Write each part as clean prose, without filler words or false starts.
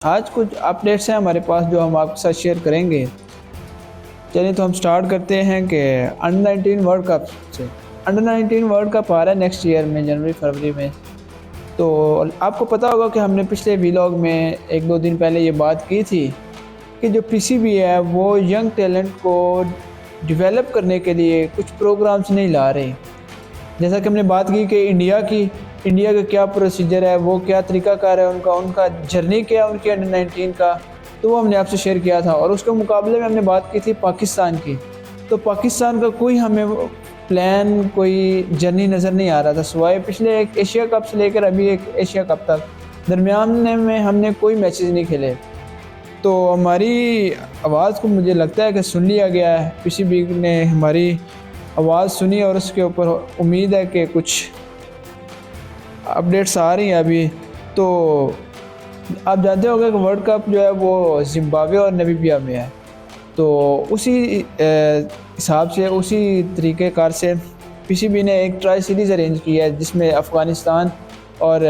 आज कुछ अपडेट्स हैं हमारे पास जो हम आपके साथ शेयर करेंगे। चलिए तो हम स्टार्ट करते हैं कि अंडर 19 वर्ल्ड कप से। अंडर 19 वर्ल्ड कप आ रहा है नेक्स्ट ईयर में, जनवरी फरवरी में। तो आपको पता होगा कि हमने पिछले व्लॉग में 1-2 दिन पहले ये बात की थी कि जो पीसीबी है वो यंग टैलेंट को डेवलप करने के लिए कुछ प्रोग्राम्स नहीं ला रही। जैसा कि हमने बात की कि इंडिया का क्या प्रोसीजर है, वो क्या तरीक़ाकार है उनका उनका जर्नी क्या है उनकी अंडर 19 का, तो वो हमने आपसे शेयर किया था। और उसके मुकाबले में हमने बात की थी पाकिस्तान की। तो पाकिस्तान का कोई हमें प्लान, कोई जर्नी नज़र नहीं आ रहा था, सिवाय पिछले एक एशिया कप से लेकर अभी एक एशिया कप तक दरमियान में हमने कोई मैचेस नहीं खेले। तो हमारी आवाज़ को मुझे लगता है कि सुन लिया गया है, पीसीबी ने हमारी आवाज़ सुनी और उसके ऊपर उम्मीद है कि कुछ अपडेट्स आ रही हैं अभी। तो आप जानते होंगे कि वर्ल्ड कप जो है वो ज़िम्बाब्वे और नामीबिया में है। तो उसी हिसाब से, उसी तरीक़ेकार से पीसीबी ने एक ट्राई सीरीज़ अरेंज की है जिसमें अफ़गानिस्तान और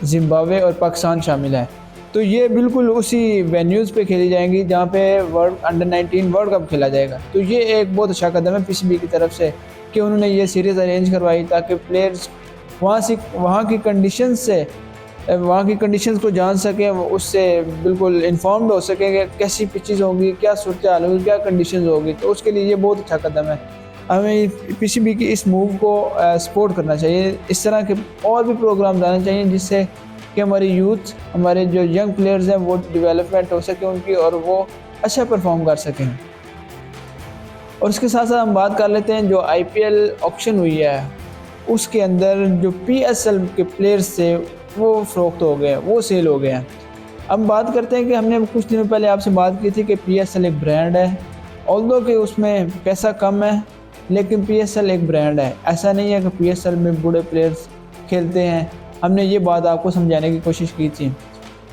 ज़िम्बाब्वे और पाकिस्तान शामिल है। तो ये बिल्कुल उसी वेन्यूज़ पे खेली जाएंगी जहाँ पे अंडर 19 वर्ल्ड कप खेला जाएगा। तो ये एक बहुत अच्छा कदम है पीसीबी की तरफ से कि उन्होंने ये सीरीज़ अरेंज करवाई ताकि प्लेयर्स वहाँ की कंडीशंस को जान सकें, उससे बिल्कुल इन्फॉर्म्ड हो सकें कि कैसी पिचेस होंगी, क्या सूरत हाल होगी, क्या कंडीशंस होगी। तो उसके लिए ये बहुत अच्छा कदम है। हमें पीसीबी की इस मूव को सपोर्ट करना चाहिए। इस तरह के और भी प्रोग्राम आने चाहिए जिससे कि हमारी यूथ, हमारे जो यंग प्लेयर्स हैं वो डेवलपमेंट हो सके उनकी और वो अच्छा परफॉर्म कर सकें। और इसके साथ साथ हम बात कर लेते हैं जो आईपीएल ऑक्शन हुई है उसके अंदर जो पीएसएल के प्लेयर्स थे वो फ़रोख्त हो गए, वो सेल हो गए हैं। अब बात करते हैं कि हमने कुछ दिनों पहले आपसे बात की थी कि पीएसएल एक ब्रांड है, ऑल्दो कि उसमें पैसा कम है लेकिन पीएसएल एक ब्रांड है। ऐसा नहीं है कि पीएसएल में बूढ़े प्लेयर्स खेलते हैं, हमने ये बात आपको समझाने की कोशिश की थी।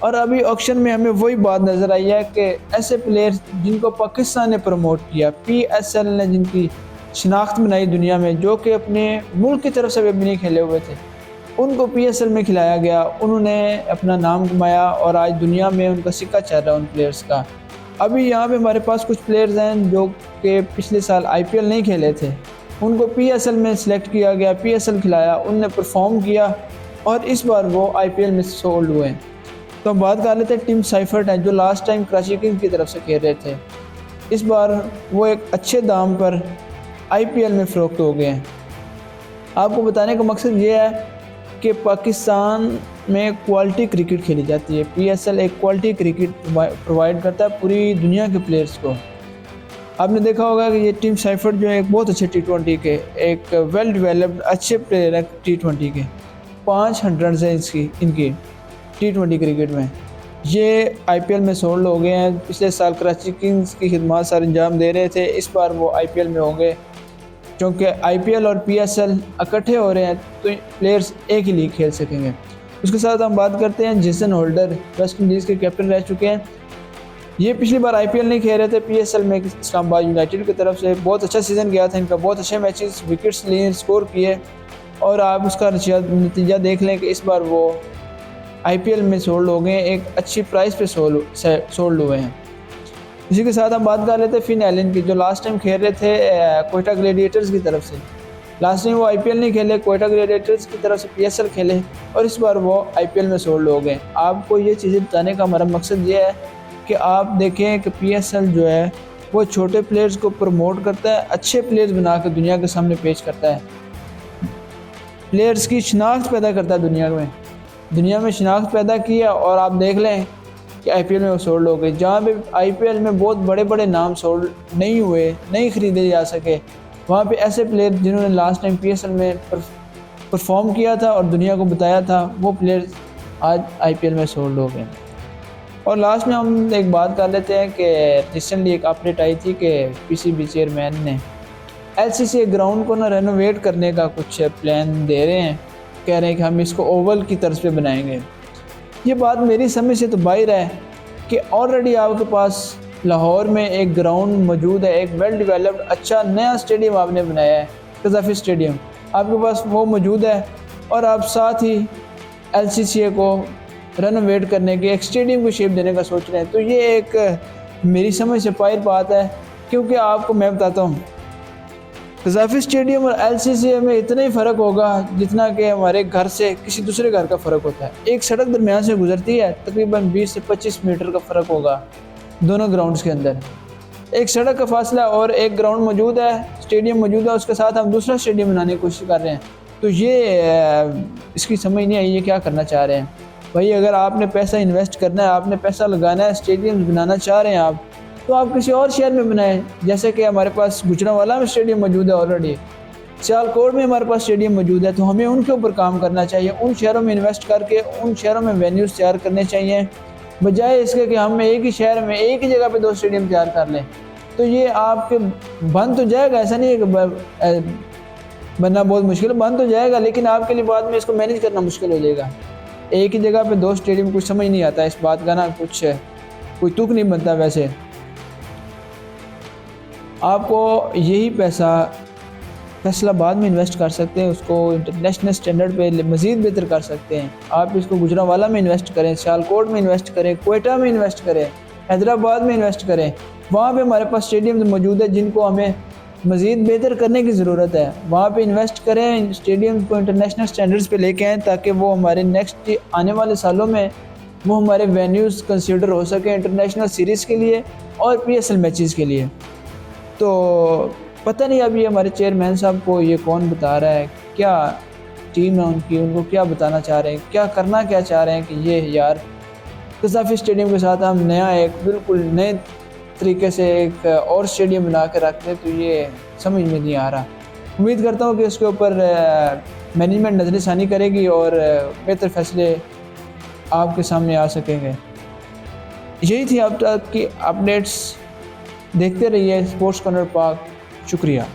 और अभी ऑक्शन में हमें वही बात नज़र आई है कि ऐसे प्लेयर्स जिनको पाकिस्तान ने प्रमोट किया, पीएसएल ने जिनकी शनाख्त बनाई दुनिया में, जो कि अपने मुल्क की तरफ से भी नहीं खेले हुए थे, उनको पीएसएल में खिलाया गया, उन्होंने अपना नाम कमाया और आज दुनिया में उनका सिक्का चल रहा है उन प्लेयर्स का। अभी यहाँ पे हमारे पास कुछ प्लेयर्स हैं जो कि पिछले साल आईपीएल नहीं खेले थे, उनको पीएसएल में सिलेक्ट किया गया, पीएसएल खिलाया, उनने परफॉर्म किया और इस बार वो आईपीएल में सोल्ड हुए हैं। तो हम बात कर लेते हैं टिम साइफर्ट हैं जो लास्ट टाइम कराची किंग्स की तरफ से खेल रहे थे। इस बार वो एक अच्छे दाम पर आईपीएल में फ़रोख्त हो गए हैं। आपको बताने का मकसद ये है कि पाकिस्तान में क्वालिटी क्रिकेट खेली जाती है। पीएसएल एक क्वालिटी क्रिकेट प्रोवाइड करता है पूरी दुनिया के प्लेयर्स को। आपने देखा होगा कि ये टिम साइफर्ट जो है एक बहुत अच्छे टी20 के, एक वेल डेवलप्ड अच्छे प्लेयर है टी20 के। 500 है इनकी टी20 क्रिकेट में। ये आईपीएल में सोल्ड हो गए हैं। पिछले साल कराची किंग्स की खिदमत सर अंजाम दे रहे थे, इस बार वो आईपीएल में होंगे। क्योंकि आईपीएल और पीएसएल इकट्ठे हो रहे हैं तो प्लेयर्स एक ही लीग खेल सकेंगे। उसके साथ हम बात करते हैं जेसन होल्डर, वेस्ट इंडीज़ के कैप्टन रह चुके हैं। ये पिछली बार आईपीएल नहीं खेल रहे थे, पीएसएल में इस्लामाबाद यूनाइटेड की तरफ से बहुत अच्छा सीज़न गया था इनका, बहुत अच्छे मैचेस, विकेट्स लिए, स्कोर किए और आप उसका नतीजा देख लें कि इस बार वो आईपीएल में सोल्ड हो गए, एक अच्छी प्राइस पे सोल्ड हुए हैं। इसी के साथ हम बात कर लेते हैं फिन एलन की, जो लास्ट टाइम खेल रहे थे कोयटा ग्लैडिएटर्स की तरफ से। लास्ट टाइम वो आईपीएल नहीं खेले, कोयटा ग्लैडिएटर्स की तरफ से पीएसएल खेले और इस बार वो आईपीएल में सोल्ड हो गए। आपको ये चीज़ें बताने का हमारा मकसद ये है कि आप देखें कि पीएसएल जो है वो छोटे प्लेयर्स को प्रमोट करता है, अच्छे प्लेयर्स बना कर दुनिया के सामने पेश करता है, प्लेयर्स की शनाख्त पैदा करता है दुनिया में शनाख्त पैदा किया। और आप देख लें कि आईपीएल में वो सोल्ड हो गए। जहाँ पे आईपीएल में बहुत बड़े बड़े नाम सोल्ड नहीं हुए, नहीं ख़रीदे जा सके, वहाँ पे ऐसे प्लेयर जिन्होंने लास्ट टाइम पीएसएल में परफॉर्म किया था और दुनिया को बताया था, वो प्लेयर्स आज आईपीएल में सोल्ड हो गए। और लास्ट में हम एक बात कर लेते हैं कि रिसेंटली एक अपडेट आई थी कि पीसीबी चेयरमैन ने एलसीसी ग्राउंड को ना रेनोवेट करने का कुछ प्लान दे रहे हैं, कह रहे हैं कि हम इसको ओवल की तर्ज पे बनाएंगे। ये बात मेरी समझ से तो बाहर है कि ऑलरेडी आपके पास लाहौर में एक ग्राउंड मौजूद है, एक वेल डेवलप्ड अच्छा नया स्टेडियम आपने बनाया है, कज़ाफ़ी स्टेडियम आपके पास वो मौजूद है और आप साथ ही एलसीसी को रेनोवेट करने की, एक स्टेडियम को शेप देने का सोच रहे हैं। तो ये एक मेरी समझ से बाहर बात है, क्योंकि आपको मैं बताता हूँ, कज़ाफ़ी स्टेडियम और एलसीसी में इतना ही फ़र्क होगा जितना कि हमारे घर से किसी दूसरे घर का फ़र्क होता है। एक सड़क दरमियान से गुजरती है, तकरीबन 20 से 25 मीटर का फ़र्क होगा दोनों ग्राउंड्स के अंदर। एक सड़क का फासला और एक ग्राउंड मौजूद है, स्टेडियम मौजूद है, उसके साथ हम दूसरा स्टेडियम बनाने की कोशिश कर रहे हैं। तो ये इसकी समझ नहीं आई ये क्या करना चाह रहे हैं। भाई अगर आपने पैसा इन्वेस्ट करना है, आपने पैसा लगाना है, स्टेडियम बनाना चाह रहे हैं आप, तो आप किसी और शहर में बनाएं। जैसे कि हमारे पास गुजरांवाला में स्टेडियम मौजूद है ऑलरेडी, सियालकोट में हमारे पास स्टेडियम मौजूद है, तो हमें उनके ऊपर काम करना चाहिए। उन शहरों में इन्वेस्ट करके उन शहरों में वेन्यूज़ तैयार करने चाहिए, बजाय इसके कि हम एक ही शहर में एक ही जगह पे 2 स्टेडियम तैयार कर लें। तो ये आपके बन तो जाएगा, ऐसा नहीं है कि बनना बहुत मुश्किल है, बन तो जाएगा, लेकिन आपके लिए बाद में इसको मैनेज करना मुश्किल हो जाएगा। एक ही जगह पे 2 स्टेडियम, कुछ समझ नहीं आता इस बात का ना, कुछ कोई तुक नहीं बनता। वैसे आपको यही पैसा फैसलाबाद में इन्वेस्ट कर सकते हैं, उसको इंटरनेशनल स्टैंडर्ड पे मज़ीद बेहतर कर सकते हैं। आप इसको गुजरांवाला में इन्वेस्ट करें, सियालकोट में इन्वेस्ट करें, क्वेटा में इन्वेस्ट करें, हैदराबाद में इन्वेस्ट करें। वहाँ पे हमारे पास स्टेडियम मौजूद है जिनको हमें मज़ीद बेहतर करने की ज़रूरत है। वहाँ पे इन्वेस्ट करें, स्टेडियम को इंटरनेशनल स्टैंडर्ड्स पे लेके आएँ, ताकि वो हमारे नेक्स्ट आने वाले सालों में वो हमारे वेन्यूज़ कंसीडर हो सके इंटरनेशनल सीरीज़ के लिए और PSL मैचेस के लिए। तो पता नहीं अब ये हमारे चेयरमैन साहब को ये कौन बता रहा है, क्या टीम है उनकी, उनको क्या बताना चाह रहे हैं, क्या करना क्या चाह रहे हैं कि ये यार कज़ाफ़ी स्टेडियम के साथ हम नया एक बिल्कुल नए तरीके से एक और स्टेडियम बना के रखते हैं। तो ये समझ में नहीं आ रहा। उम्मीद करता हूँ कि इसके ऊपर मैनेजमेंट नज़रसानी करेगी और बेहतर फैसले आपके सामने आ सकेंगे। यही थी अब तक की अपडेट्स। देखते रहिए स्पोर्ट्स कॉर्नर पाक। शुक्रिया।